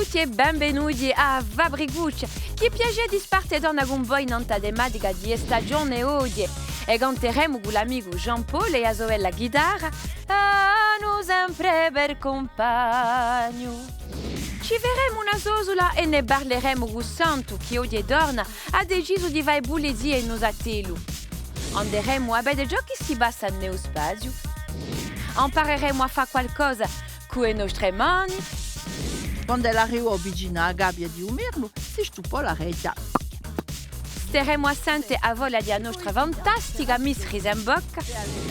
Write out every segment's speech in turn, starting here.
tutti e benvenuti a Vabriguccia. Chi piace di parte donna con voi in tematica di stagione oggi e canteremo con l'amico Jean Paul e la sorella chitarra hanno sempre per compagno. Ci faremo una sosola e ne parleremo con Santo che oggi torna ha deciso di fare pulizie in usatello. Anderemo a vedere giochi si basta nello spazio. Impareremo a fare qualcosa con le nostre mani. Quando l'arrivo vicino alla gabbia di un merlo, si stupò la rete. Staremo assente a vola della nostra fantastica Miss Risenbock.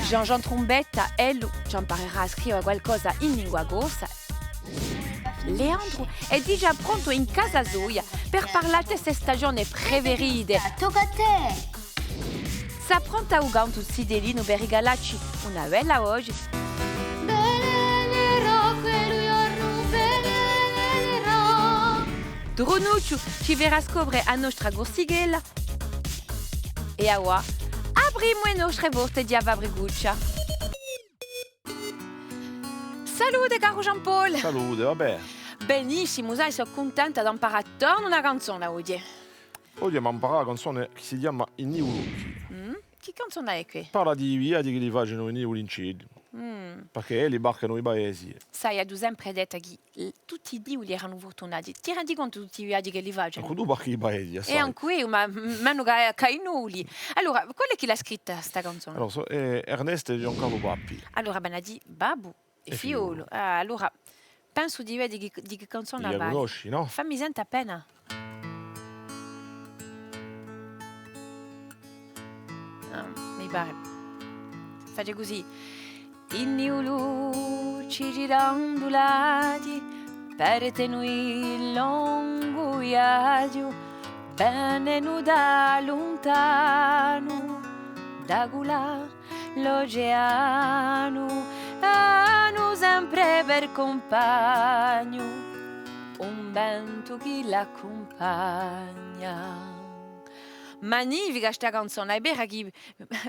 Jean Trombetta, lui, ci imparerà a scrivere qualcosa in lingua corsa. Leandro è già pronto in casa Zoya per parlare di queste stagioni preferite. Tocca a te! Sta pronta a ugare tutti i delini per regalarci una bella oggi. Dronuccio ci verrà scoprire a nostra gorsighella. E ora apriamo le nostre porte di Vabriguccia. Salute caro Jean Paul. Salute, vabbè. Benissimo, sai, sono contenta di imparare una canzone oggi. Oggi abbiamo imparato una canzone che si chiama I Nivoli. Che canzone è qui? Parla di viaggi che li facciano i nivoli in cielo. Perché li barcano i paesi. Sai, ha sempre detto che tutti i nivoli erano fortunati. Ti rendi conto di tutti i viaggi che li facciano? Anche tu barchi i paesi, sai. E anche io, ma non che i nulli. Allora, qual è chi l'ha scritta questa canzone? Allora, Ernesto e Giancarlo Pappi. Allora, ben di Babbo e Fiolo. Allora, penso di vedere di che canzone La vai. conosci, no? Fammi sentire appena. Mi pare. Faccio così. I nuvoli girandolati per tenere lungo viaggio, bene nu da lontano, da là l'oceano, hanno sempre per compagno un vento che l'accompagna. Magnifica questa canzone, è vera che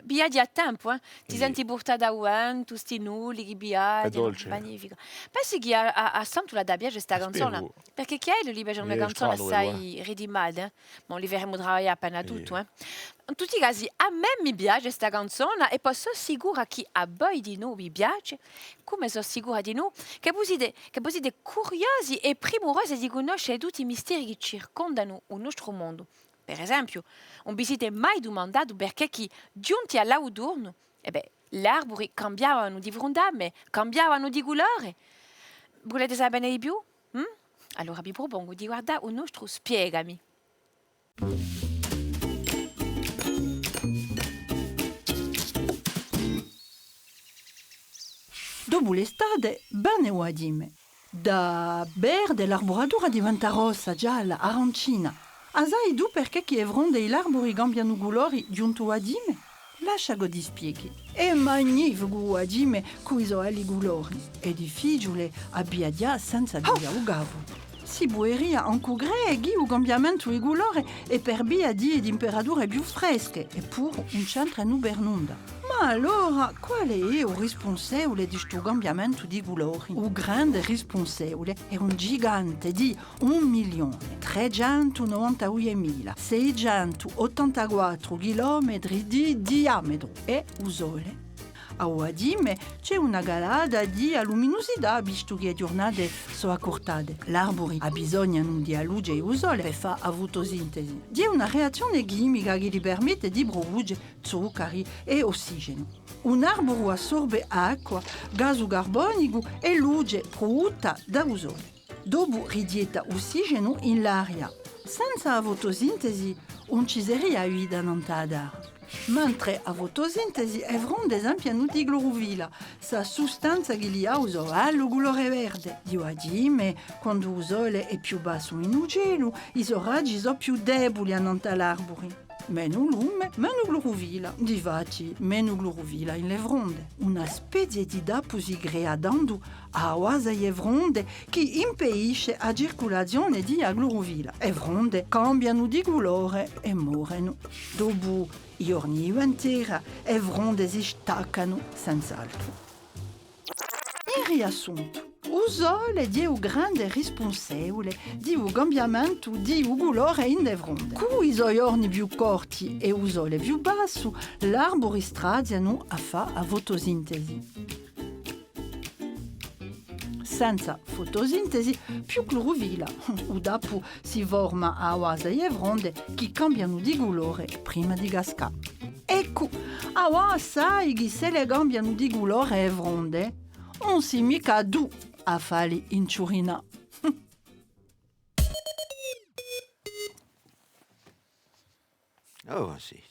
viaggi a tempo, ti senti portata a vento, sti nulli che viaggiano. È dolce. Magnifica. Pensi che a Santo la da piace questa canzone? Spero. Perché chi è lui piace una canzone strano, assai ridimata, ma li faremo lavorare appena tutto. In tutti i casi, a me mi piace questa canzone e poi sono sicura che a voi di noi vi piace, come sono sicura di noi, che voi siete curiosi e premurosi di conoscere tutti i misteri che circondano il nostro mondo. Per esempio, non vi siete mai domandato perché chi, giunti all'autunno, gli alberi cambiavano di fondame, cambiavano di colore. Volete sapere di più? Allora vi propongo di guardare il nostro Spiegami. Dopo l'estate, bene Wadime. Da verde l'arboratura diventa rossa, gialla, arancina. Asai du perché chi evronde gli arbori cambiano colori giunto Wadime? Lascia che ti spieghi. È magnifico Wadime con i suoi colori. È difficile abbiare senza via ugavo. Si bueria anche greghi il cambiamento di colore e per via di temperature più fresche e pur un centro in Bernunda. Ma allora, qual è il responsabile di questo cambiamento di colori? Il grande responsabile è un gigante di 1.398.684 chilometri di diametro e il Sole. A Wadime c'è una galada di luminosità visto che le giornate sono accortate. Gli alberi abbisognano di luce e sole per fare la fotosintesi. È una reazione chimica che gli permette di produrre zuccheri e ossigeno. Un albero assorbe acqua, gas carbonico e luce prodotta dal sole. Dopo ridieta ossigeno in l'aria. Senza la fotosintesi non ci sarebbe vita nell'aria. Mentre a fotosintesi avremo ad esempio di clorofilla, la sostanza che li ha usato al colore verde. Io agime, quando il sole è più basso in cielo, i suoi raggi sono più deboli all'arbore. Meno lume, meno clorofilla. Difatti, meno clorofilla in le fronde. Una specie di dapo si crea dando a oasa e fronde che impedisce la circolazione di clorofilla. E fronde cambiano di colore e muoiono. Dopo giorni interi e fronde si staccano senz'altro. In riassunto, Usole di un grande responsabile di un cambiamento di un colore in devronde. Con i suoi orni più corti e un sole più basso, l'arbori stradiano a fa a fotosintesi. Senza fotosintesi, più clorofilla, o dopo si forma a oasa e fronde che cambiano di colore prima di cascare. Ecco, a oasa che se le cambiano di colore e fronde, non si mica du a farli inciurina. Oh sì,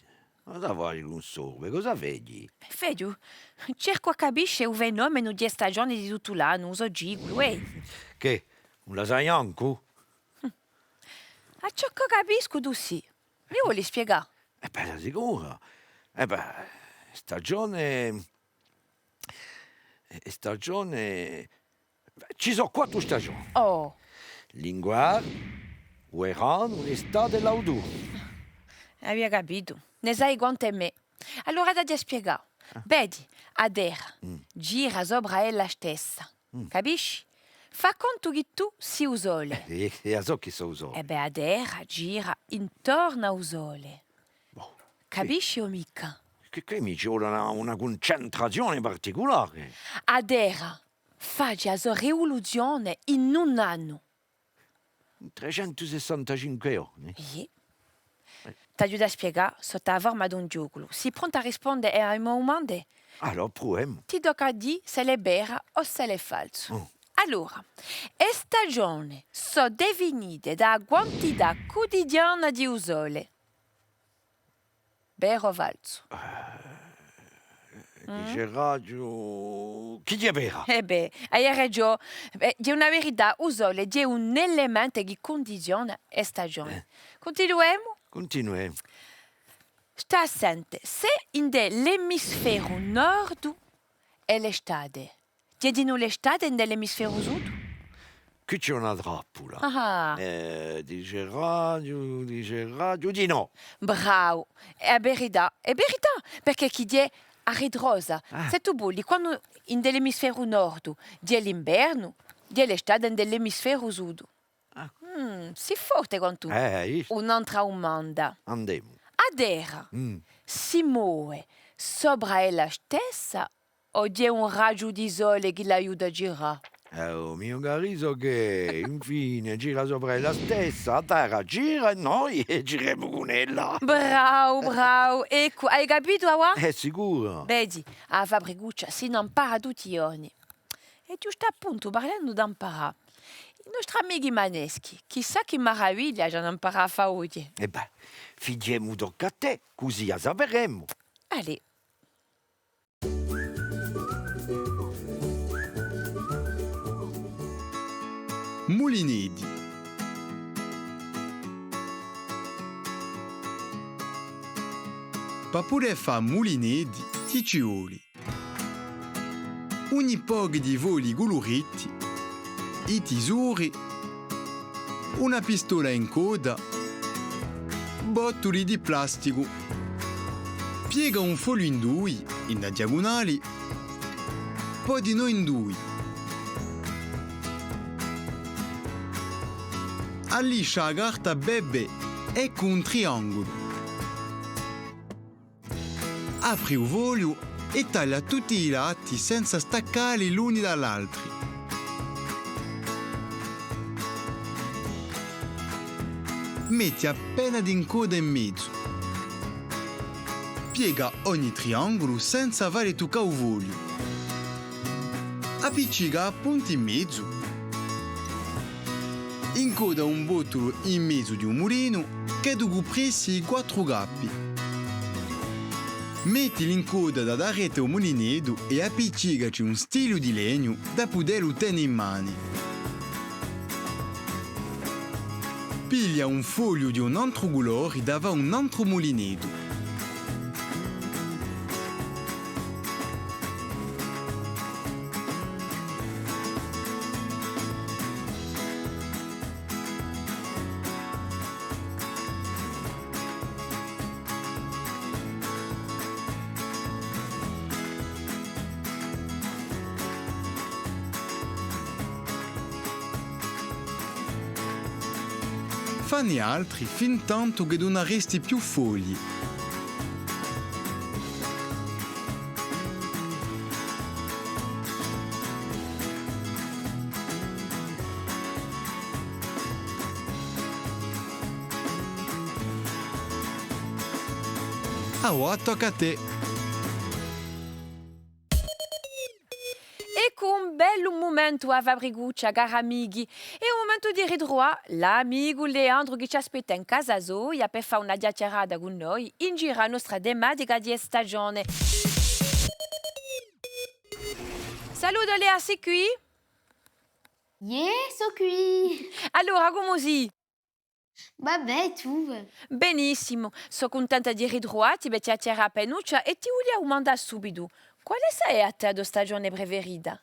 cosa vuoi un sorbe? Cosa vedi? Vedo, cerco a capire il fenomeno di stagione di tutto l'anno, uso gigolo, Che? Un lasagna-anco? A ciò che capisco tu sì. Mi vuoi spiegare? Beh, sicuro. Stagione... Stagione... Ci sono 4 stagioni. Oh, L'inguar, Ueran, l'estate e l'autunno. avevi capito. Ne sai quanto me. Allora da spiegare. Vedi, adera, gira sopra ella stessa. Capisci? Fa conto che tu sei il sole. E so che so uso. E beh, adera, gira intorno al sole. Boh, Capisci o mica? che mi ci vuole una concentrazione particolare. Adera, fa già la sua rivoluzione in un anno. 365 giorni. Sì. Ti aiuto a spiegare sotto la forma di un gioco. Si pronta a rispondere ai miei domande? Allora, proviamo. Ti tocca dire se è vera o se è falso. Oh. Allora, le stagioni sono definite da quantità quotidiana di sole. Vero o falso? Dice radio... Chi è vera? Eh beh, hai ragione. Di una verità, il sole è un elemento che condiziona le stagioni. Continuiamo? Continuiamo. Sta assente. Se in l'emisfero nord è l'estate, diedino l'estate nell'emisfero sud? Qui c'è una trappola. Ah, Dice radio, di no. bravo. È verità, perché chi è a ritrosa. Se tu bulli, quando in dell'emisfero nord è l'inverno, è l'estate nell'emisfero sud. Si forte con tu. Un'altra domanda. Andiamo. Adera si muove sopra ella stessa o è un raggio di sole che l'aiuta a girare? Oh, mio cariso che infine gira sopra la stessa, a terra gira e noi giriamo con ella. Bravo. Ecco, hai capito, Awa? È sicuro. Vedi, a Fabriguccia si non impara tutti i giorni. E giusto appunto, parlando di imparare, i nostri amici maneschi, chissà che meraviglia hanno imparato a fare oggi. E beh, fidiamo tocca a te, così la sapremo. Allez. Mulinedi. Per poter fare mulinedi, ti ci vuole ogni po' di voli coloriti, i tesori, una pistola in coda, bottoli di plastico, piega un foglio in due, in diagonali, poi di noi in due. Alliscia la carta bebè e con un triangolo. Apri il foglio e taglia tutti i lati senza staccarli l'uni dall'altro. Metti appena di coda in mezzo. Piega ogni triangolo senza fare toccare il foglio. Appiccica appunto in mezzo. Incoda un bottolo in mezzo di un mulino che dopo pressi i 4 gappi. Metti l'incoda da rete al mulineto e appiccicaci un stilo di legno da poterlo tenere in mano. Piglia un foglio di un altro colore davanti un altro mulineto. fanne altri fin tanto che non resti più fogli. Ora tocca a te. Ecco un bello momento a Vabriguccia, cari amici. È un momento di ritrovare l'amico Leandro che ci aspetta in casa sua per fare una chiacchierata con noi in giro la nostra tematica di stagione. Saluto Lea, sei qui? So qui. Allora, come si? Vabbè, tu. Benissimo, sono contenta di ritrovarti per chiacchierare a Penuccia e ti voglio domandare subito, quale sei a te la stagione preferita?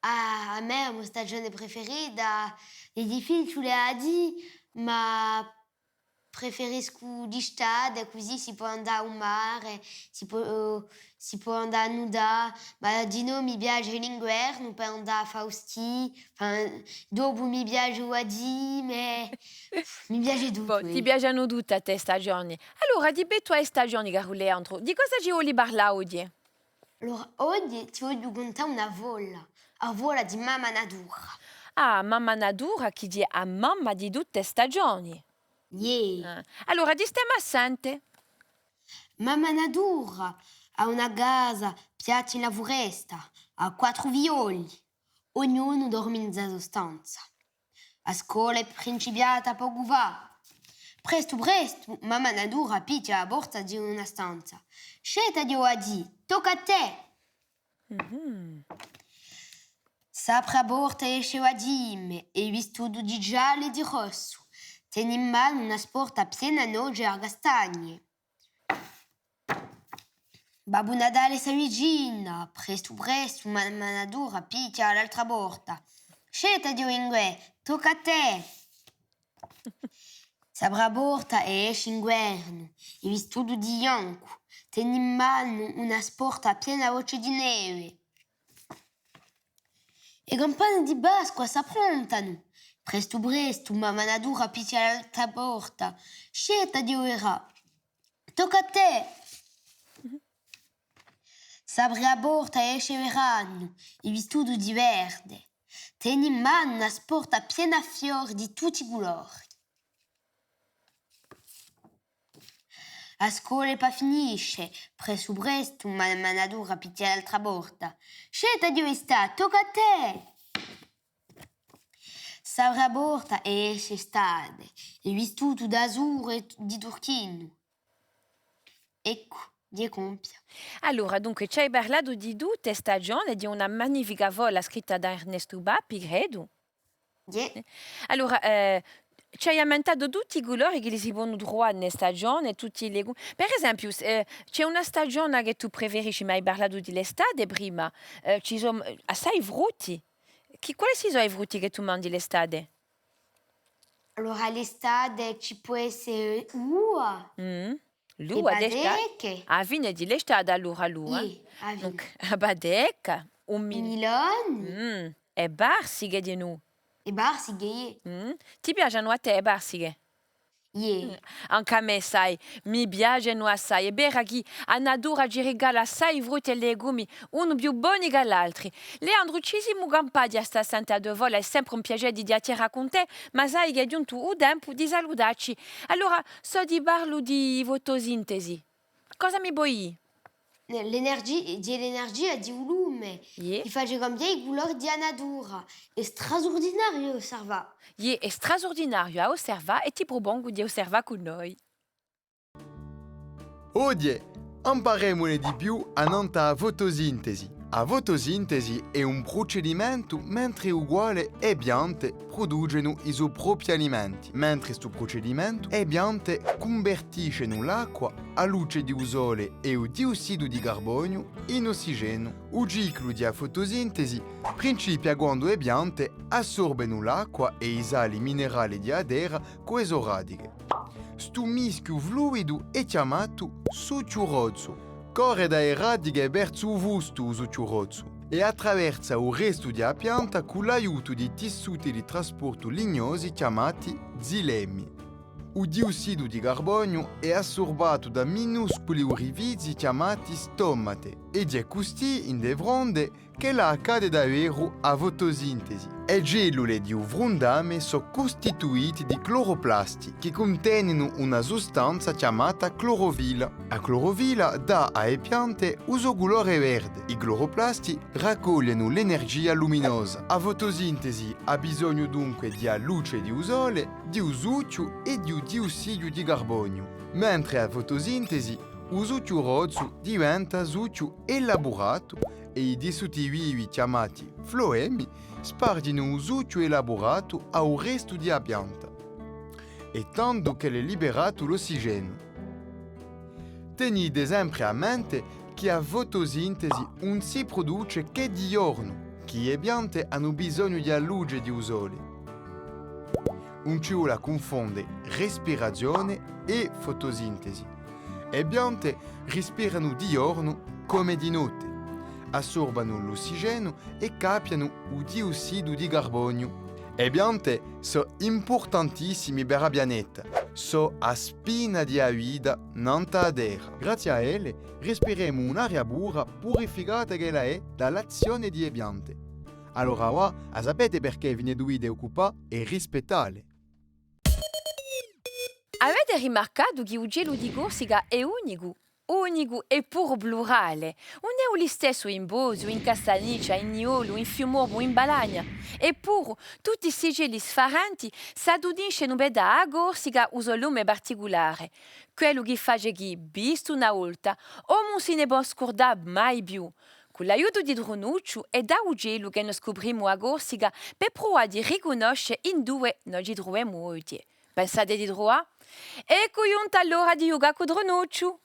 Ah, a me la mia stagione preferita è difficile a dire, ma preferisco l'estate, così si può andare al mare, si può andare a nuotare, ma di no mi piace l'inverno per andare a fare ski, dopo mi piace a dire, ma mi piace tutto. Ti piacciono tutte a te stagioni. Allora, di per tue stagioni, caro Leandro, di cosa ci vuoi parlare oggi? Allora, oggi ti voglio contare una vola di mamma natura. Ah, mamma natura che dice a mamma di tutte stagioni. Yeah. Allora, di stiamo assente. Mamma natura ha una casa piace nella foresta, ha 4 violi, ognuno dorme in una stanza. A scuola è principiata poco fa. Presto, mamma natura picchia la porta di una stanza. Sceta di Oadi, tocca a te. S'apre la porta e esce Oadi, e vestito di giallo e di rosso. Tiene in mano una sporta piena di noce e castagne. Babbo Natale si avvicina, presto, mamma natura picchia all'altra porta. Sceta di Oingue, tocca a te. S'apre la porta e esce inverno, e vestito di bianco. Tiene in mano una sporta piena voce di neve. Le campane di Pasqua s'approntano. Presto, mamma natura picchia all'altra porta. Sceta di Oera, tocca a te. S'apre la porta e esce verano, e vestito di verde. Tiene in mano una sporta piena fiori di tutti i colori. La scuola pa finisce, presto, mamma natura picchia l'altra porta. Sceta di estate, tocca a te. S'apre la porta e esce estate, e vestito d'azzurro e di turchino. Ecco, di compia. Allora, dunque, ci hai parlato di tutte stagioni, di una magnifica vola scritta da Ernesto Bappi, credo. Yeah. Allora, ci hai aumentato tutti i colori che si possono trovare nelle stagioni, tutti i legumi. Per esempio, c'è una stagione che tu preferisci, ma hai parlato dell'estate prima. Ci sono assai frutti. Quali sono i frutti che tu mangi l'estate? Allora, l'estate ci può essere uva, L'uva e d'estate. badecche, A fine dell'estate, allora l'uva. yeah, a vino. Donc, a badecca, un Milano e barsighe di nu. e barsighe, Ti piacciono a te le barsighe? yeah. Anche a me, sai, mi piacciono assai. È vero che a natura ci regala assai frutti e legumi, uno più buoni che l'altro. Leandro, ci siamo campati a sta santa de vola, è sempre un piacere di chiacchierare con te, ma sai che è giunto il tempo di salutarci. Allora, so di parlo di fotosintesi. Cosa mi vuoi? L'energia di volume, Yeah. che fa cambiare i colori di natura. È straordinario osservare. È straordinario a osservare e ti propongo di osservare con noi. Oggi impareremo di più a nota fotosintesi. La fotosintesi è un procedimento mentre uguali e piante producono i loro propri alimenti, mentre questo procedimento le piante convertiscono l'acqua a luce di sole e il diossido di carbonio in ossigeno. Il ciclo di fotosintesi principia quando le piante assorbono l'acqua e i sali minerali di terra con le radiche. Questo mischio fluido è chiamato succiurozzo. Corre dalle radiche verso il fusto succiurozzo e attraversa il resto della pianta con l'aiuto di tessuti di trasporto lignosi chiamati xilemi. Il diossido di carbonio è assorbato da minuscoli orifizi chiamati stomate ed è così in devronde che la accade davvero a fotosintesi. Le cellule di un vrondame sono costituite di cloroplasti che contengono una sostanza chiamata clorofilla. La clorofilla dà alle piante un suo colore verde. I cloroplasti raccogliono l'energia luminosa. La fotosintesi ha bisogno dunque di luce di sole, di zucchero e di diossido di carbonio, mentre la fotosintesi il zucchero rozzo diventa zucchero elaborato e i tessuti vivi chiamati floemi spargono il zucchero elaborato al resto della pianta, e tanto che è liberato l'ossigeno. Tenete sempre a mente che la fotosintesi non si produce che di giorno, che le piante hanno bisogno di luce di sole. Non ci vuole confondere respirazione e fotosintesi. Le piante respirano di giorno come di notte, assorbano l'ossigeno e capiano il diossido di carbonio. Le piante sono importantissime per la pianeta. Sono la spina di vita nella terra. Grazie a elle respiriamo un'aria pura purificata che è dall'azione delle piante. Allora ora sapete perché viene dovete occupare e rispettare. Avete rimarcato che il gelo di Corsica è unico e pur plurale. Non è lo stesso in Bosio, in Castagniccia, in Niolo, in Fiumovo, in Balagna. Eppure, tutti questi geli sfaranti si aduniscono da a Corsica un nome particolare. Quello che fa che, visto una volta, non se ne può scordare mai più. Con l'aiuto di Dronuccio e da un gelo che noi scopriamo a Corsica per provare di riconoscere in due non ci troviamo oggi. Pensate di trovare? Ecco giunta l'ora di yoga con Dronuccio.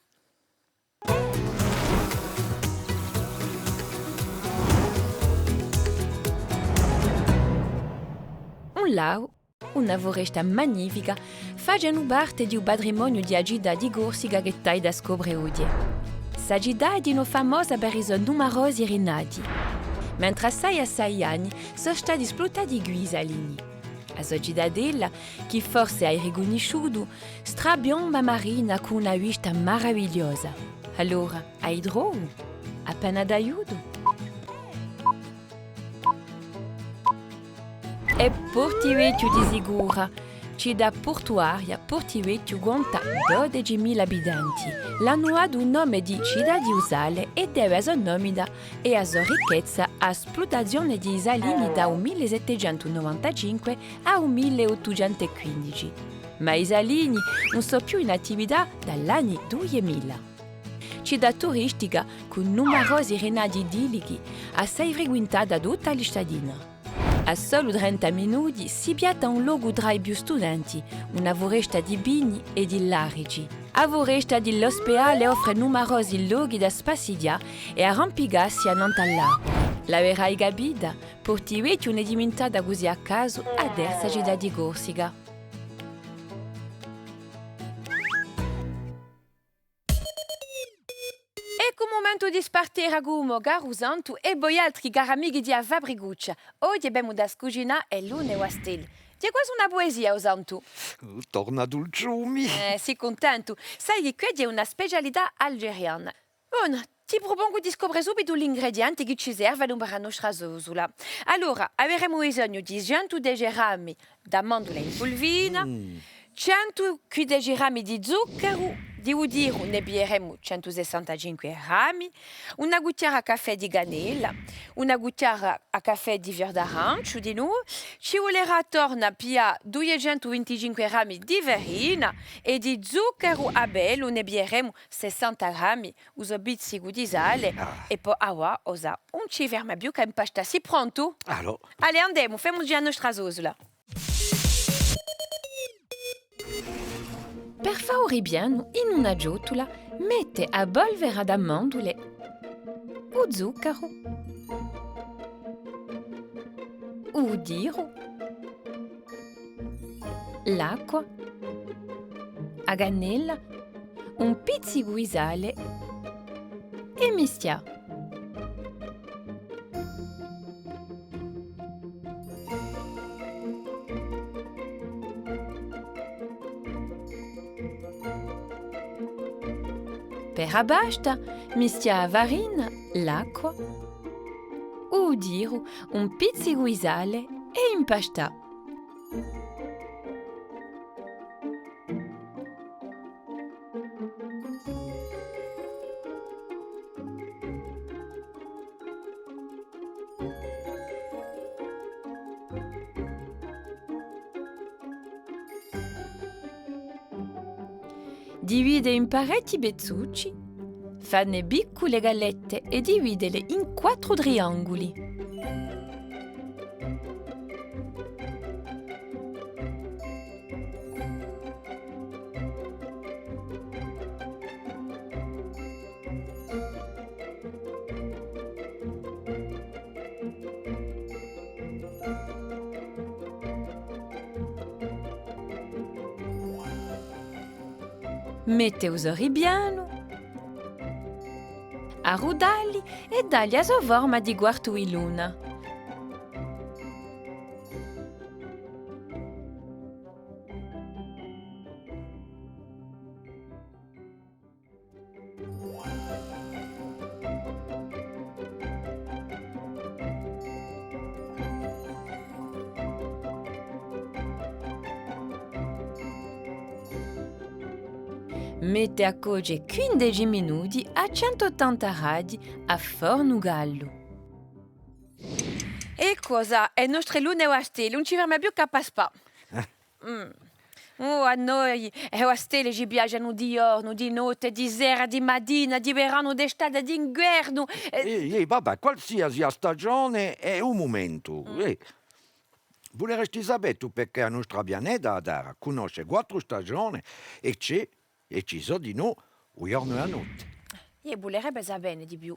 Un lago, una foresta magnifica, fanno parte di un patrimonio di agida di Corsica che stai da scoprire oggi. Questa agida è famosa per i suoi numerosi rinadi. Mentre assai anni sono stati esplotati guisalini. La società della, che forse hai riconosciuto, strabiomba marina con una vista meravigliosa. Allora, hai drogo? Appena d'aiuto? E Portivecchio di sicura. Città portuaria, Portivecchio conta 12.000 abitanti. L'hanno dato un nome di città di Usale e deve a sua nomina e a sua ricchezza a esplotazione di isalini da 1795 a 1815. Ma i isalini non sono più in attività dall'anno 2000. Città turistica con numerosi rinadi idillici, assai frequentata da tutta la cittadina. A solo 30 minuti si piazza un luogo tra i più studenti, una foresta di pini e di larici. La foresta dell'ospedale offre numerosi luoghi da spaziare e arrampicarsi a all'acqua. L'averai capita, Portivecchio non è diventata così a caso adesso città di Corsica. Ecco il momento di spartire a Gumo, Garusanto e voi altri cari amici di Fabriguccia. Oggi abbiamo da scucina e l'une o a stil. C'è quasi una poesia, Osanto. Torna dolciumi. Sei contento. Sai che qui è una specialità algeriana. Buono, ti propongo di scoprire subito gli ingredienti che ci servono per la nostra sosola. Allora, avremo bisogno di 100 gerami d'amandole in polvina, 100 gerami di zucchero, di udiro ne bieremo 165 grammi, una cucchiara a caffè di cannella, una cucchiara a caffè di verde arancio di nuovo, ci volerà attorno a 225 grammi di farina e di zucchero a bello ne bieremo 60 grammi, uso pizzico di sale e poi osa un ci ferma più che impasta. Si pronto? Allora. Allez, andiamo, facciamo già la nostra sosola. Per fare bene, in una ciotola, mette a polvere d'amandole o zucchero, udiro, l'acqua, a cannella, un pizzico di sale e mischia. terra basta, mistia a farina, l'acqua, udiru, un pizzico di sale e impastà. Divide in parecchi pezzucci, fanne piccole gallette e dividele in 4 triangoli. Mette usori piano, arrudali e dagli a sua forma di quarto di luna. Mette a cuocere 15 minuti a 180 gradi a forno gallo. E cosa? È il nostro lune o a stelle, non ci ferma più che a paspa. Oh, a noi a stelle ci piacciono di giorno, di notte, di sera, di mattina, di verano, d'estate, di inverno. Vabbè, qualsiasi stagione è un momento. Vorresti sapere tu perché il nostro pianeta Terra conosce 4 stagioni e ci sono di noi un giorno e una notte. Io vorrebbe sapere di più.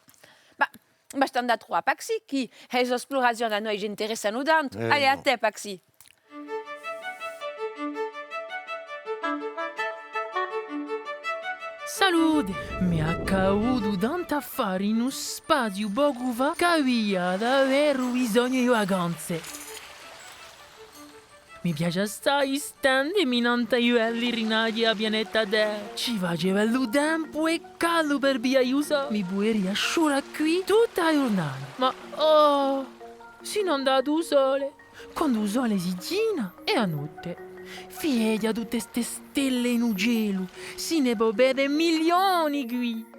Ma basta andare a Paxi, che le esplorazioni a noi ci interessano tanto. Allez, a te, Paxi. Salute! Mi ha caduto tanto a fare in uno spazio poco fa che aveva davvero bisogno di vacanze. Mi piace assai stendermi in livelli rinati a pianeta Terra. Ci faceva il tempo e caldo per via usa. Mi puoi riasciurare qui tutta la giornata. Ma si non dà tu sole. Quando il sole si gira è a notte. Figlia tutte ste stelle in un cielo. Si ne può vedere milioni qui.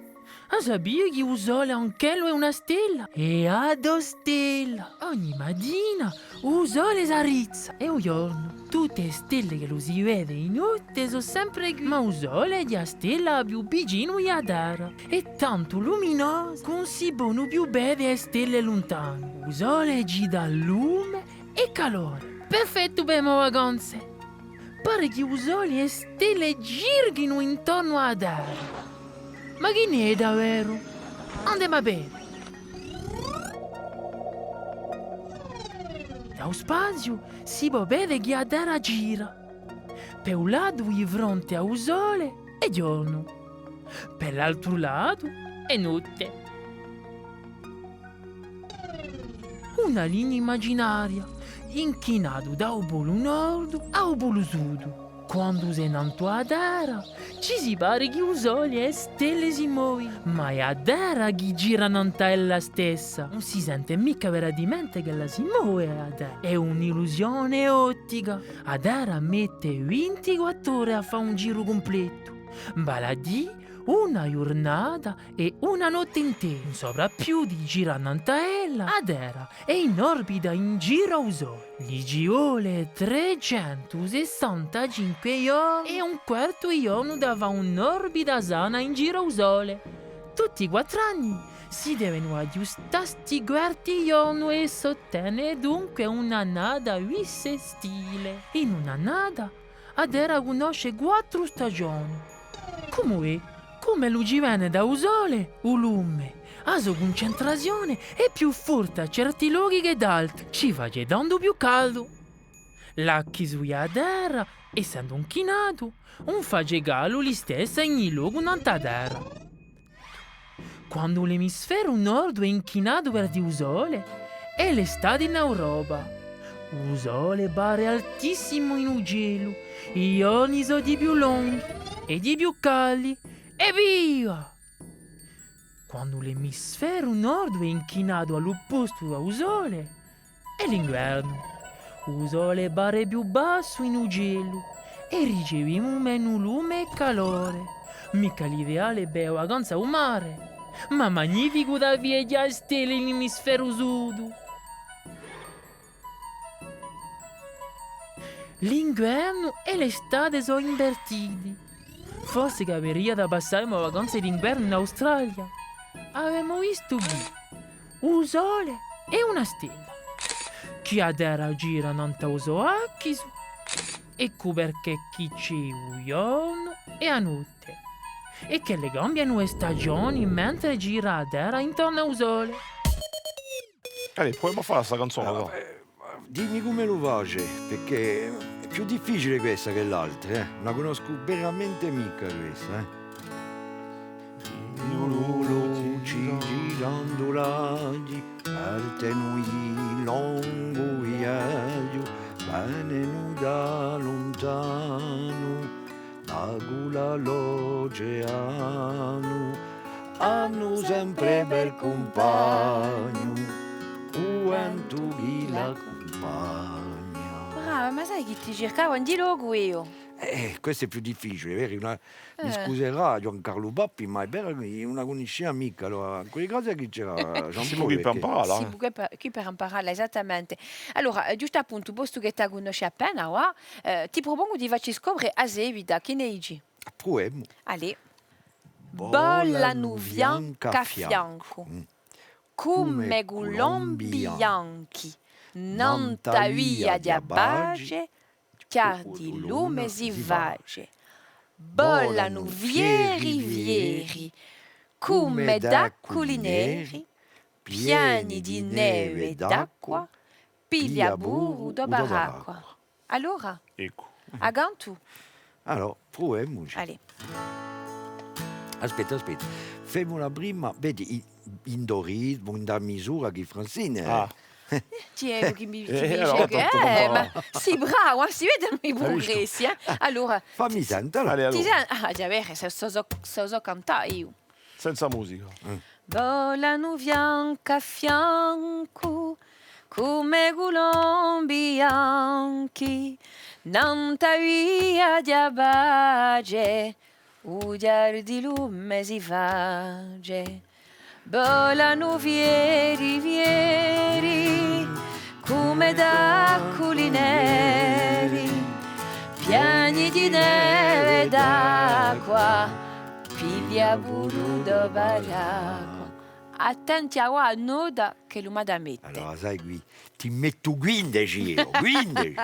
A sapere che il sole anche lui è una stella? E a 2 stelle. Ogni mattina il sole si arrizza. E un giorno tutte le stelle che lo si vede in notte sono sempre qui. Ma il sole è la stella più vicino alla Terra. È tanto luminosa che non si possono più vedere le stelle lontane. Il sole ci dà lume e calore. Perfetto per le vacanze. Pare che il sole e le stelle girino intorno alla Terra. Ma chi ne è davvero? Andiamo a vedere. Dallo spazio si può vedere che la Terra gira. Per un lato di fronte al sole è giorno, per l'altro lato è notte. Una linea immaginaria inchinata dal polo nord al polo sud. Quando sei nato a terra, ci si pare che il sole e le stelle si muovono, ma è a terra che gira la stessa. Non si sente mica veramente che la si muove a terra. È un'illusione ottica. A terra mette 24 ore a fare un giro completo. Baladì una giornata e una notte intera. Non saprà più di girare ella a terra è in orbita in giro al sole. Gli ci vuole 365 giorni e un quarto giorno da fare un'orbita sana in giro al sole. Tutti i 4 anni si devono aggiustare sti quarti giorni e sottene dunque un'annata bissestile. In un'annata a terra conosce 4 stagioni. Come lui ci viene da un sole, un lume, la sua concentrazione è più forte a certi luoghi che ad altri, ci fa dando più caldo. L'acqua sulla terra, essendo inchinato, non fa caldo li stessa in ogni luogo nella terra. Quando l'emisfero nord è inchinato verso il sole, è l'estate in Europa. Il sole pare altissimo in un cielo, i giorni sono di più lunghi e di più caldi. E via! quando l'emisfero nord è inchinato all'opposto al sole, è l'inverno. Il sole pare più basso in ugello e riceviamo meno lume e calore. Mica l'ideale per vacanza al mare, ma magnifico da viaggiare a stelle in emisfero sud. L'inverno e l'estate sono invertiti. Forse capiria da passare una vacanza d'inverno in Australia. Avevamo visto qui un sole e una stella. Chi a terra gira non ta uso occhi su. Ecco perché chi c'è un giorno e a notte. E che le cambiano le stagioni mentre gira a terra intorno al sole. Proviamo a fare questa canzone. Allora, no? dimmi come lo face, perché è più difficile questa che l'altra, eh? Non la conosco veramente mica questa, Ci girando raggi, parte noi lungo viaggio, bene da lontano, da l'oceano, hanno sempre bel compagno, quanto chi la compagna. Brava, ma sai chi ti cercava? Di logo io. Questo è più difficile, vero? Mi scuserà Giancarlo Pappi, ma è vero che non la conosceva mica. Allora, quelle cose che c'era Siamo qui per imparare. Sì, qui per imparare, esattamente. Allora, giusto appunto, posto che ti conosci appena, ti propongo di farci scoprire a Sevida, che ne dici? Proviamo. Allez. Volano bianca a fianco, come colombi bianchi, non ta via di abbace, chiar di lume si vage. Volano vieri vieri, come d'acqui neri, pieni di neve e d'acqua, piglia burro da baracqua. Allora, Ecco. agantu. Allora, proviamoci. Allez. Aspetta. Femo una prima, vedi, in ritmo, in da misura che Francine. Ah. Tieni, che mi allora, dice tanto ma sì, bravo, si vedono i progressi. Allora, Fammi sentire. Allora. ti senti? Già vero, se so cantare io. Senza musica. Volano bianca a fianco, come colombi bianchi, non ta via di abbace, udiar di lume si vage. Volano vieri vieri, come d'acqui neri, pieni di neve e d'acqua, piglia burro da baracqua. Attenti a noda che l'umada mette. Allora, sai qui, ti metto 15 io, 15.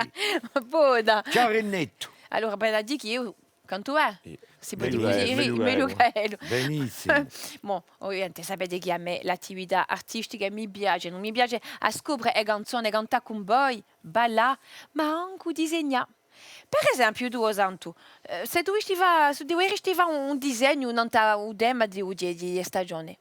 Buona. Ciao Rennetto. Allora, bella di che io canto è? Si può meglio dire è, così, meglio meglio è. che è. Benissimo. Bon, ovviamente sapete che a me l'attività artistica mi piace, non mi piace a scoprire le canzoni, cantare con voi, ballare, ma anche disegnare. Per esempio, tu, Osantu, se dovresti fare un disegno non un tema di stagione,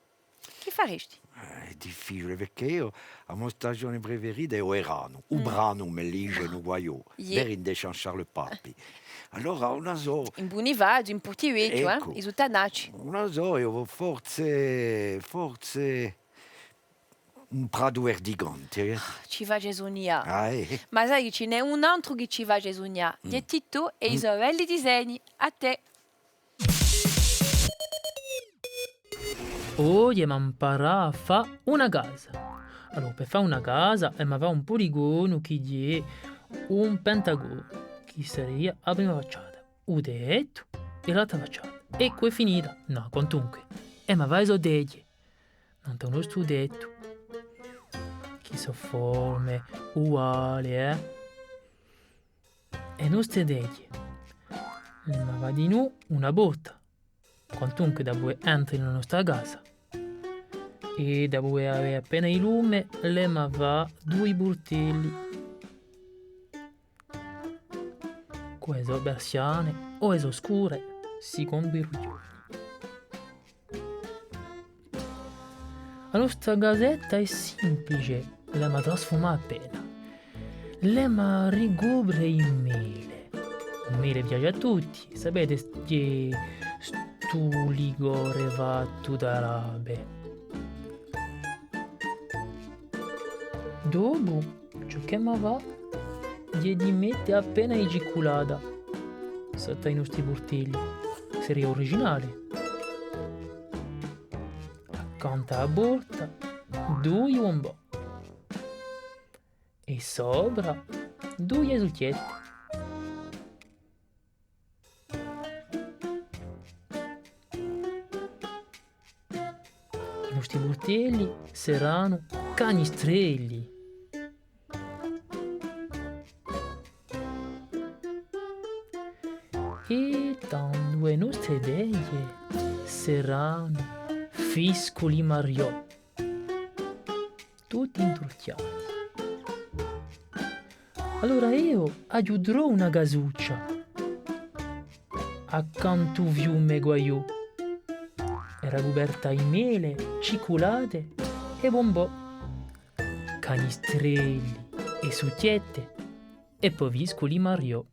che faresti? È difficile perché io la mia stagione preferita è Oerano. Un brano me lige no guaio, Yeah. per indecent Charles Papi. Allora, una so, In Bunivaggio, in Portivecchio, Ecco. i Sutanaci. una so, io forse un prato verdigante. Ci va Gesunia. Ma Ma sai che ce n'è un altro che ci va Gesunia, di Tito e Isabelle di disegni. A te. Oggi mi imparare a fare una casa. Allora, per fare una casa, mi fa un poligono che è un pentagono, che sarebbe la prima facciata, un tetto e l'altra facciata. Ecco, è finita. No, quantunque. E mi vai so degli. Non te uno studetto. Che so forme uguali, E non ste degli. Ma va di nu una botta. Quantunque da voi entri nella nostra casa. E da voi avere appena il lume, le ma va due burtelli. Queste persiane o es oscure si convirgono. La nostra casetta è semplice, le ma trasforma appena. Le ma ricopre in mele. Il mele piace a tutti, sapete che sto ligore fatto d'arabe. Dopo, ciò che mi va, gli mette appena i giculada. Sotto i nostri portelli. Seria originale. Accanto a borta, due un po'. E sopra, due succhietti. I nostri portelli saranno canistrelli. E tanto le nostre beglie saranno fiscoli Mario, tutti intrucciati. Allora io aggiungerò una gasuccia accanto fiume guaiù. Era coperta di mele, cicolate e bombò, canistrelli e succhiette e poi fiscoli Mario.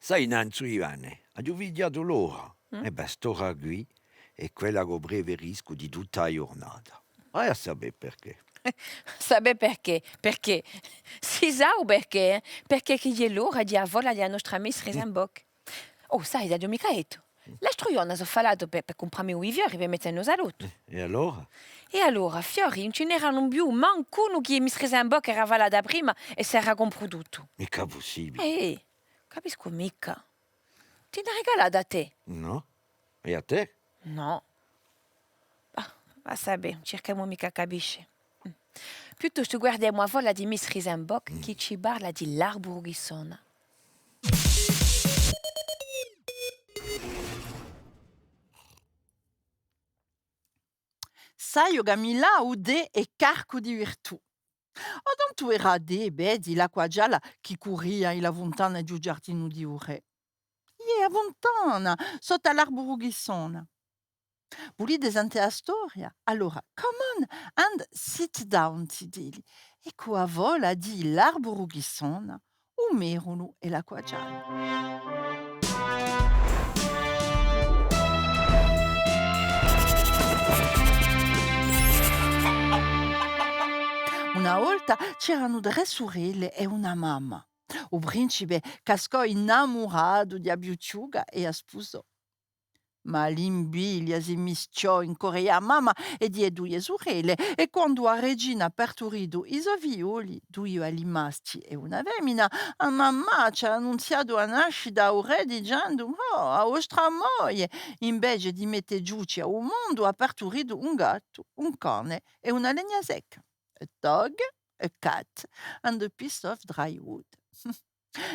Sai, Nanzu Ivane, ha vigliato l'ora. E beh, st'ora qui è quella che preferisco di tutta la giornata. Vai a sapere perché. Sabe perché? Perché? Si sa o perché? Perché che è l'ora di avola della nostra Miss Risenbock. Oh, sai, da mica etto. L'altro giorno ho parlato per comprarmi un fiori per mettere in salute. E allora? E allora, fiori, non ce n'erano più, manco uno che Miss Risenbock era vala da prima e si era comprato tutto. Mica possibile. Capisco mica. Ti ne regalata a te? No? E a te? No. Va a sapere, cerchiamo mica capisce. Piuttosto guardiamo a vola di Miss Risenbock che ci parla di l'arboro che suona. Sai, Gamila, ude e carco di virtù. Odon tu era de, di l'acqua gialla che corria in la fontana giù giardino di Ure. A fontana, sotto l'arboro che suona. Volete sentire la storia? Allora, come on and sit down, ti dili. E qua vola di l'arboro che suona, un merolo e l'acqua gialla. Una volta c'erano 3 sorelle e una mamma. Il principe cascò innamorato di Abiuciuga e la sposò. Ma l'invidia si mischiò in Corea a mamma e di 2 sorelle e quando la regina ha partorito i suoi figlioli, 2 maschi e una femmina, la mamma ci ha annunziato la nascita al re dicendo «Oh, la vostra moglie, invece di mettere giuci al mondo, ha partorito un gatto, un cane e una legna secca. A dog, a cat, and a piece of dry wood».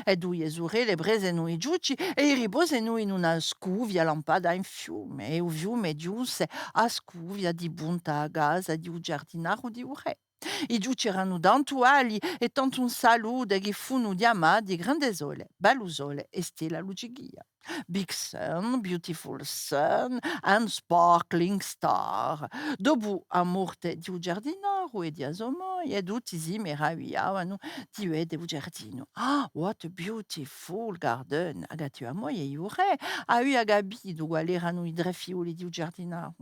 E 2 sorelle presero i giuci e riposero in una scuvia lampada in fiume. E il fiume giunse a scuvia di punta a casa di un giardinaro di un re. I giuci erano tanto ali e tanto un salute che furono chiamati grande sole, bello sole e stella lucichia. Big sun, beautiful sun and sparkling star. Dopo la morte di un giardinaro e di sua moglie, tutti si meravigliavano di vedere il giardino. Ah, what a beautiful garden! Ha detto la moglie e il re, aveva capito quali erano i 3 figlioli di un giardinaro.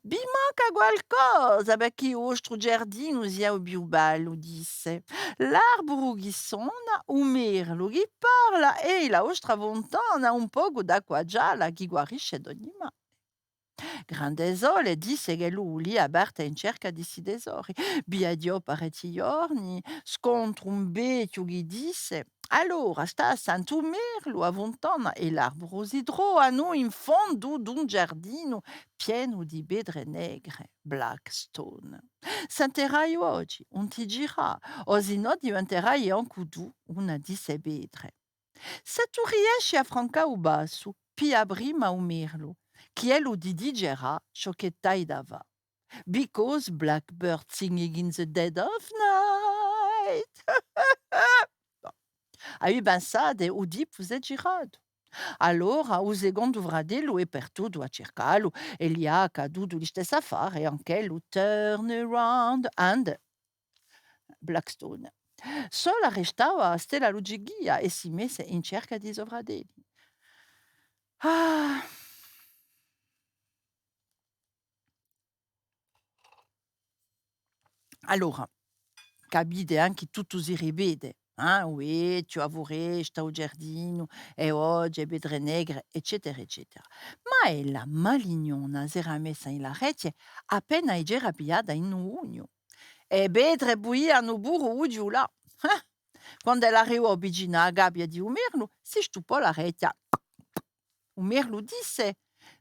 Vi manca qualcosa perché il vostro giardino sia più bello, disse. L'arboro che suona, un merlo che parla e la vostra fontana un poco d'acqua gialla che guarisce d'ogni male. Grande Sole disse che lui aperta in cerca di si tesori. Biadiò parecchi giorni, scontro un vecchio che disse allora sta a Santo Merlo a fontana e l'arboro si trovano in fondo d'un giardino pieno di pedre negre, Blackstone. Sentirai oggi, non ti girà, o se no diventerai anche tu una di se pedre. Se tu riesci a francare il basso, pia prima un merlo, che lo digerà ciò che t'hai da va. Because blackbird singing in the dead of night. Hai pensato, o dip vous è girato. Allora, il secondo fratello è perduto a cercarlo e gli ha accaduto lo stesso affare e anche lo turn around and Blackstone. Sola restava Stella Lucighia e si mise in cerca di suoi fratelli. Ah, Allora, capite anche tutto si ripete. Uè, tu avrai, sta al giardino, e oggi, pedre negre, eccetera, eccetera. Ma è la malignona si era messa in la rete appena era pigliata in ugno. E pedre buiano burro là. Quando l'arrivò vicino alla gabbia di Umerlu, si stupò la rete. Umerlu disse,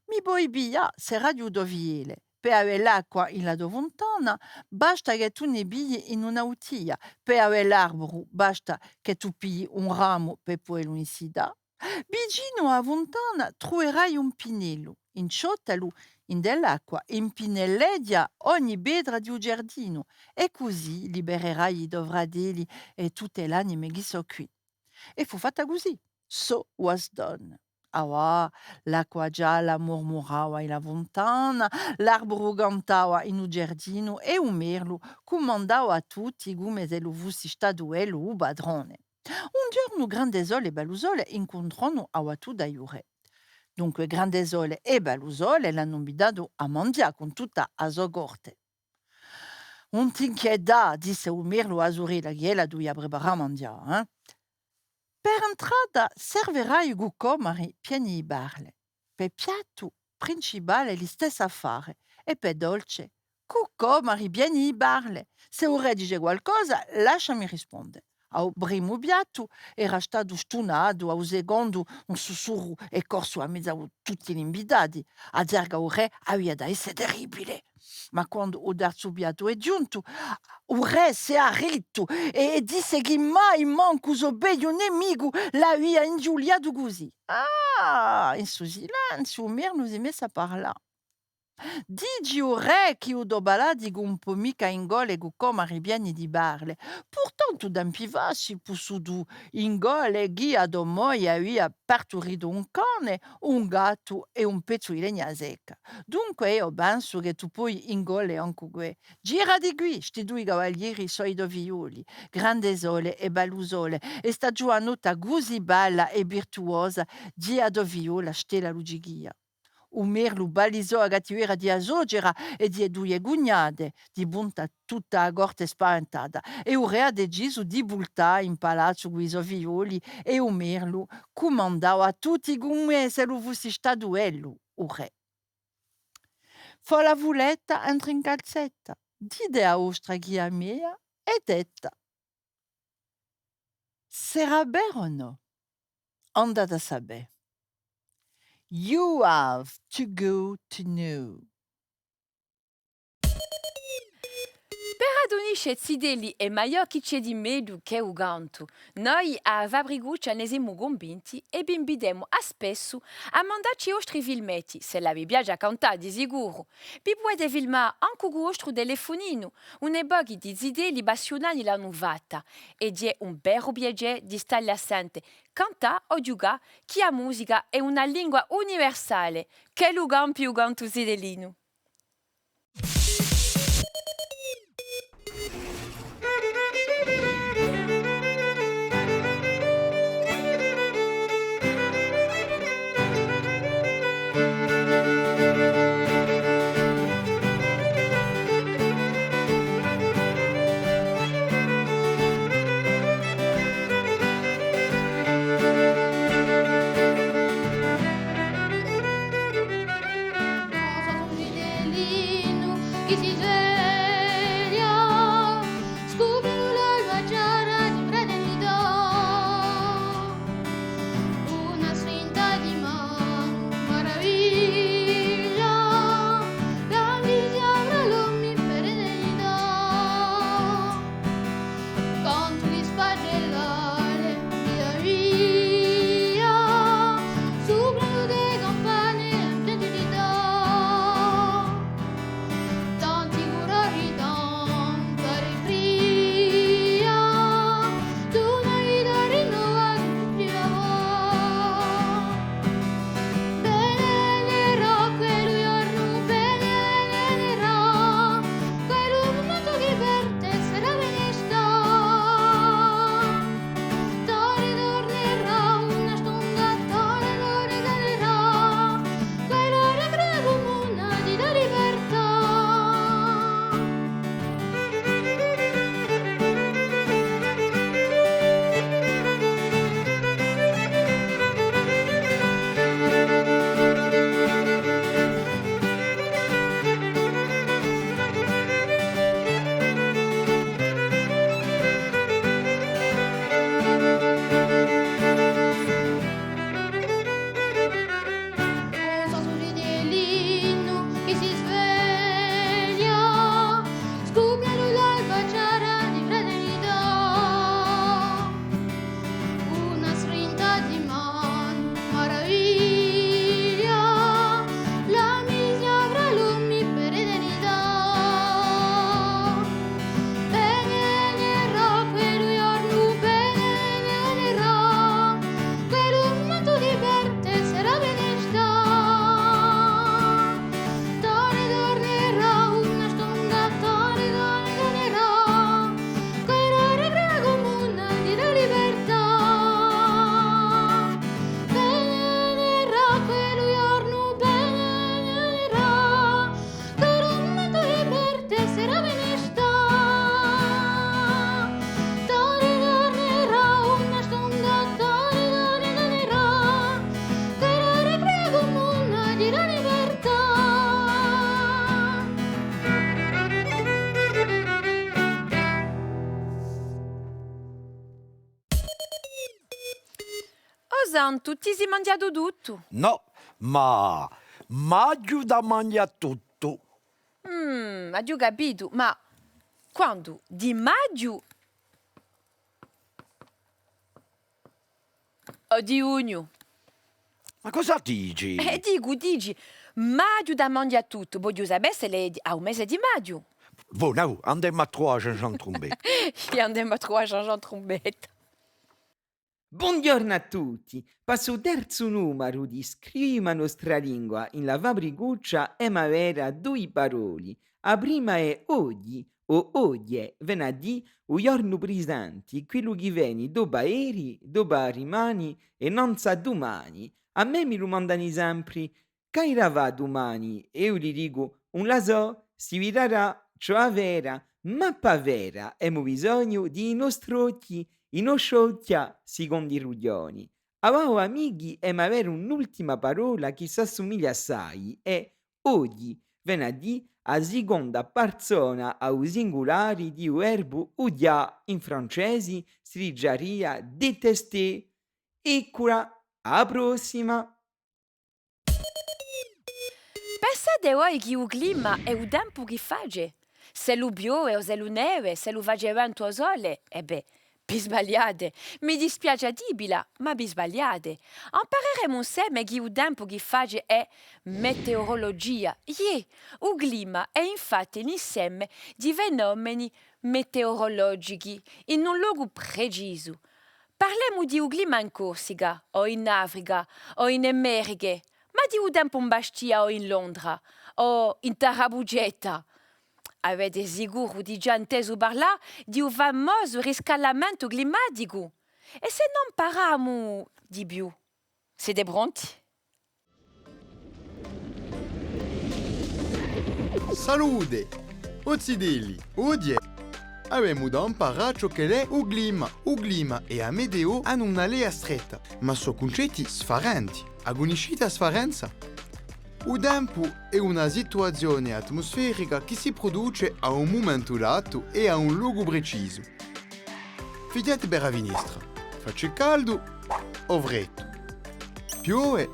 mi puoi piglia se radio doviele. Per avere l'acqua in la dovuntana, basta che tu ne pigli in una bottiglia. Per avere l'albero, basta che tu pigli un ramo per poterlo insidare. Vicino a fontana troverai un pinello. Inciottalo in dell'acqua, impinelledia ogni pedra di un giardino e così libererai i dovradelli e tutte le anime che sono qui. E fu fatta così. So was done. Ah, l'acqua gialla mormorava in la fontana, l'arboro cantava in un giardino e un merlo comandava a tutti come se lo fosse stato ello o padrone. Un giorno Grandesole e Balusole incontrano a tu da Iure. Dunque Grandesole e Balusole l'hanno invitato a mangiare con tutta la sua corte. Non ti inchieda, disse un merlo a Sorella che ella doveva preparare a mangiare. Per entrata servirai i guccomari pieni di barle. Per piatto principale la stessa affare. E per dolce, guccomari pieni di barle. Se vorrei dire qualcosa, lasciami rispondere. Al primo piatto era stato stonato, al secondo un sussurro e corso a mezzo a tutti gli invitati. A dire che il re aveva da essere terribile. Ma quando il terzo piatto è giunto, il re si è ritto e disse che mai manco suo bello nemico l'aveva ingiuliato così. In suo silenzio, Merlo si è messo a parlare. Digi o re che o dobaladi un po' mica in gole comari pieni di barle. Pourtant, d'ampivassi pussudu in gole ghia do moi aveva partorito un cane, un gatto e un pezzo di legna secca. Dunque io penso che tu puoi in gole anche que. Gira di qui, sti due cavalieri soi dovioli, Grandesole e Balusole, e sta giù a nota così bella e virtuosa, dia doviola stella lugighia. O merlo balisò a gattiera di Azogera e di due gugnade, di bunta tutta a corte spaventata, e o re ha deciso di bultare in palazzo con i violi e o merlo comandava a tutti come se lo fosse stato ello, o re. Fa la vuletta entra in calzetta, dide a ostra ghia mia e detta. Sarà vero o no? Andate a sapere. You have to go to know. Per adonisce zideli e maior chi c'è di meglio che u ganto. Noi a Vabriguccia ne siamo convinti e bimbidemo a spesso a mandarci ostri filmetti, se la vi piace a cantare di sicuro. Vi potete filmare anche con vostro telefonino, un buggy di zideli passionali l'hanno fatta e di un vero piacere di stare assente, cantare o giocare, chi ha musica è una lingua universale, che lugan più canto zidelino. Che si sveglia, scopre l'alba chiara di fraternità, una spinta di maraviglia, la vita avrà l'uomo per eternità, canto di spagellare via via, sopra le campane in pianità. Tanti non tutti si mangiato tutto. No, ma maggio da mangia tutto. Ho capito, ma quando? Di maggio o di giugno? Ma cosa dici? Dici, maggio da mangiare tutto. Voglio sapere se è a un mese di maggio. Bon, andiamo a trovare Jean Trombetta. E andiamo a trovare Jean Trombetta. Buongiorno a tutti. Passo terzo numero di Scrima nostra lingua in la fabricuccia e avere due parole. La prima è oggi o oggi, venerdì, o giorno presente, quello che viene dopo ieri, dopo rimani e non sa domani. A me mi domandano sempre, che era va domani? E io gli dico, non la so, si vedrà, cioè vera, ma pa vera, abbiamo bisogno di nostri occhi, i nostri occhi, secondo i ruglioni. Avevo amici e mi avere un'ultima parola che si assomiglia assai, è oggi, venerdì, a seconda persona au singolare di un verbo udia in francese si diria détester. Eccola, a prossima! Pensate voi che il clima è il tempo che fa. Se lo piove o se lo neve, se lo fa vento o sole, vi sbagliate. Mi dispiace a dirvela, ma vi sbagliate. Impareremo insieme che il tempo che fa è meteorologia. Il clima è infatti l'insieme di fenomeni meteorologici in un luogo preciso. Parliamo di un clima in Corsica, o in Africa, o in America, ma di un tempo in Bastia o in Londra, o in Tarabugetta. Avete sicuro di già inteso parlare di un famoso riscaldamento climatico? E se non parliamo di più? Siete pronti? Salute! Oggi deli, oggi abbiamo da imparare ciò che è il clima. Il clima e la meteo hanno una linea stretta, ma sono concetti sfarenti. Agoniscite a sfarenza? Il tempo è una situazione atmosferica che si produce a un momento dato e a un luogo preciso. Figliate per la finestra, faccia caldo o freddo, piove,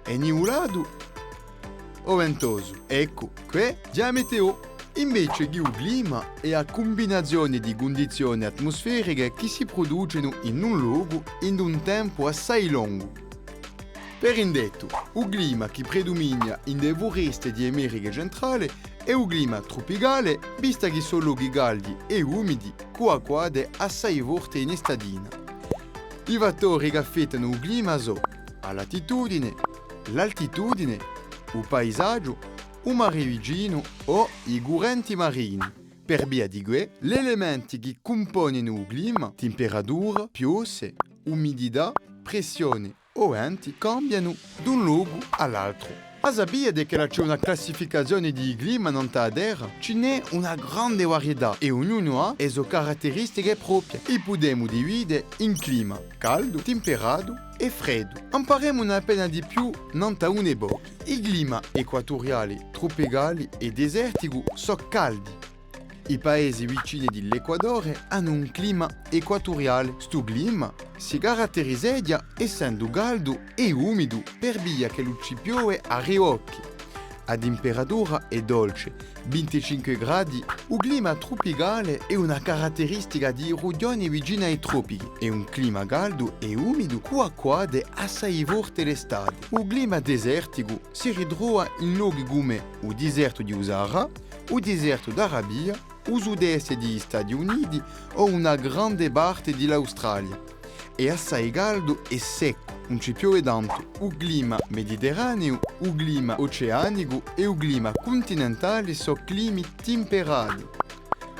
è nuvolato o ventoso. Ecco, qui è la meteo. Invece che il clima è la combinazione di condizioni atmosferiche che si producono in un luogo in un tempo assai lungo. Per indetto, il clima che predomina in le foreste di America centrale è il clima tropicale, visto che sono luoghi caldi e umidi, con acquade assai forti in estadina. I fattori che affettano il clima sono la latitudine, l'altitudine, il paesaggio, il mare vicino o i correnti marini. Per via di questo, gli elementi che compongono il clima, temperatura, piogge, umidità, pressione o venti, cambiano da un luogo all'altro. Ma sapete che c'è una classificazione di clima non terra? Ce n'è una grande varietà e ognuno ha le sue caratteristiche proprie. E possiamo dividere in clima caldo, temperato e freddo. Impariamo appena di più non da un'epoca. I clima equatoriali, tropicali e desertici sono caldi. I paesi vicini dell'Equadore hanno un clima equatoriale. Sto clima si caratterizza essendo caldo e umido per via che lo ci piove a riocchi. A temperatura è dolce, 25 gradi. Il clima tropicale è una caratteristica di regioni vicine ai tropici. È un clima caldo e umido con acquade assai forti l'estate. Il clima desertico si ritrova in luoghi come il deserto di Sahara, il deserto d'Arabia, il sud-est degli Stati Uniti o una grande parte dell'Australia. È assai caldo e secco, non ci piove tanto. Il clima mediterraneo, il clima oceanico e il clima continentale sono climi temperati.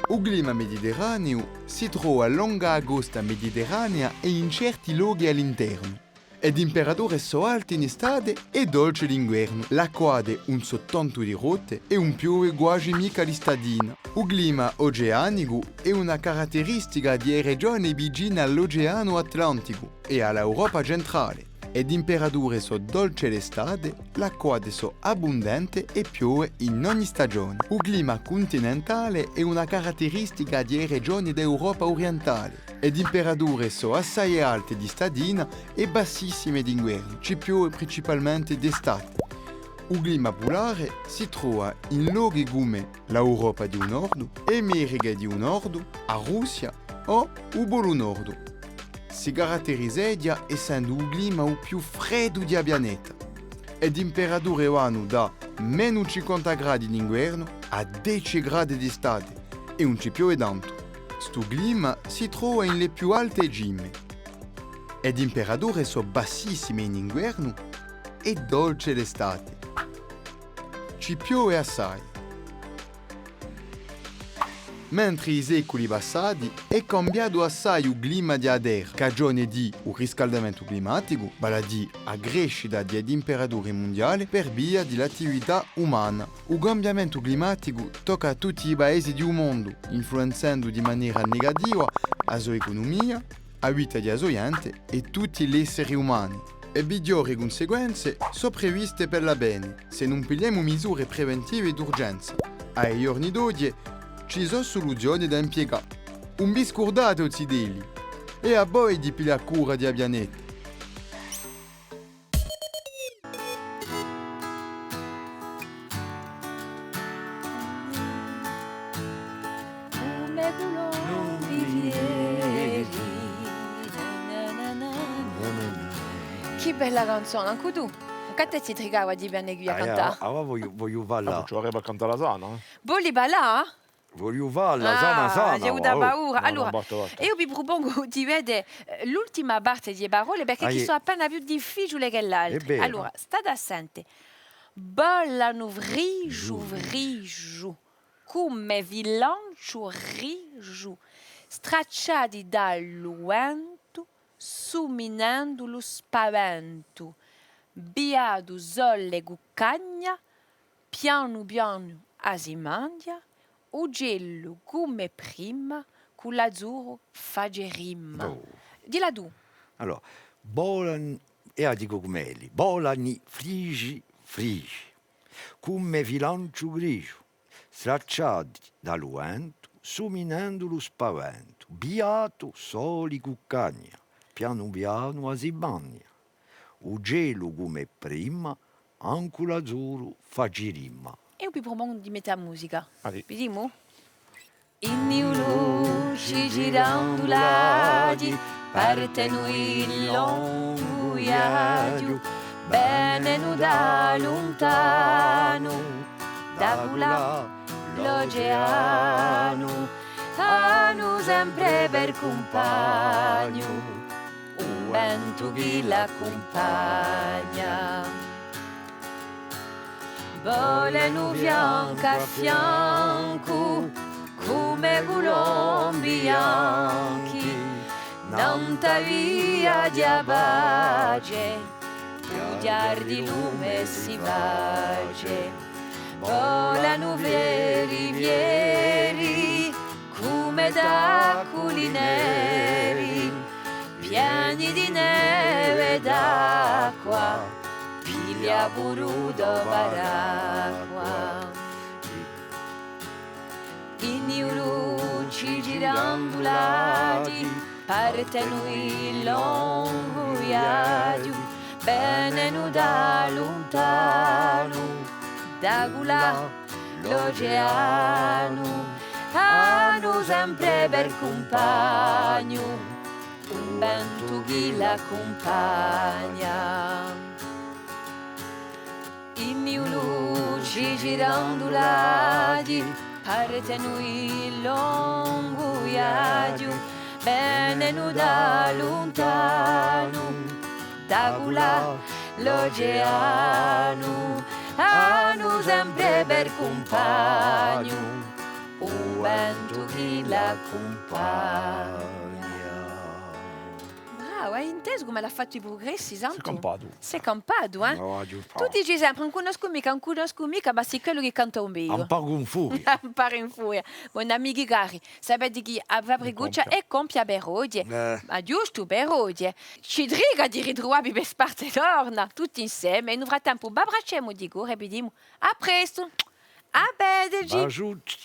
Il clima mediterraneo si trova lungo la costa mediterranea e in certi luoghi all'interno. Le temperature sono alte in estate e dolci d'inverno. L'acquade un sottanto di rotte e un piove quasi mica di stadina. Il clima oceanico è una caratteristica di regioni vicine all'Oceano Atlantico e all'Europa centrale. Le temperature sono dolci l'estate, l'acquade sono abbondante e piove in ogni stagione. Il clima continentale è una caratteristica di regioni d'Europa orientale. e temperature sono assai alte di stadina e bassissime d'inverno, ci piove principalmente d'estate. Il clima polare si trova in luoghi come l'Europa di Nord, l'America di Nord, la Russia o il Polo Nord. Si caratterizza essendo il clima più freddo del pianeta. Le temperature vanno da meno 50 gradi in inverno a 10 gradi d'estate e non ci piove tanto. Questo clima si trova nelle più alte cime. Le temperature sono bassissime in inverno e dolce l'estate. Ci piove assai. Mentre i secoli passati è cambiato assai il clima di Terra, cagione di un riscaldamento climatico, vale a dire a crescita delle temperature mondiali per via dell'attività umana. Il cambiamento climatico tocca a tutti i paesi del mondo, influenzando di maniera negativa la sua economia, la vita della sua gente e tutti gli esseri umani. Le migliori conseguenze sono previste per la bene se non pigliamo misure preventive d'urgenza. Ai giorni d'oggi ci sono soluzioni da impiegare. Non vi scordate i deli e a voi di pigliare cura del pianeta. Come colombi fieri, na, na, na. Che bella canzone, anche tu. Che te si trigava di bene qui a cantare? Allora voglio ballare. Ci vorrebbe cantare la sana. Voglio ballare? Voglio ballare, sana sana. J'ai avuto paura. No, Allora, no, basta. io vi propongo di vedere l'ultima parte delle parole perché Ah, ci yeah. sono appena più difficili che l'altra. È vero. Allora, state assente. Bollano vrigio, come vi lancio rigiu, stracciati dal vento, suminando lo spavento, biado zolle guccagna, piano piano asimandia, ugello come prima, con l'azzurro fagerimma. Oh. Dilla tu. Allora, bolani, e a dico come li, bolani frigi, come filancio grigio, stracciati dal vento, suminando lo spavento, biato soli cuccagna, piano piano a sibagna, o gelo come prima, anche l'azzurro fagirimma. E io vi propongo di mettere la musica. Allez. Vediamo? Inni luci girandolati, partono il lungo viaggio, bene nu da lontano, da là l'oceano, hanno sempre per compagno, un vento che l'accompagna. Volano fianco a fianco, come colombi bianchi, nanta via di pace, bugiar di lume si pace. Volano vieri, come d'aculi neri, pieni di neve e d'acqua, piglia burudo varacqua. Inni luci girandolati, partono il lungo viaggio, bene nu da lontano, da là l'oceano, hanno sempre per compagno, un vento che l'accompagna. Inni luci girandolati, partono il lungo viaggio, bene nu da lontano, da là l'oceano, hanno sempre per compagno, un vento che l'accompagna. Bravo, hai inteso come l'ha fatto i progressi, Santo? Sei campato. Sei campato, eh? No, giù, Tu dici sempre, non conosco mica, ma sì quello che canta un un biro. po' con furia. Impara in furia. Buon amici cari, sapete chi a Fabriguccia e compia Berodie. Ma giusto, Berodie. Ci driga di ritrovarvi per sparte torna, tutti insieme. E nel frattempo, abbracciamo di cuore e vi diciamo a presto. A bene, Baciucci.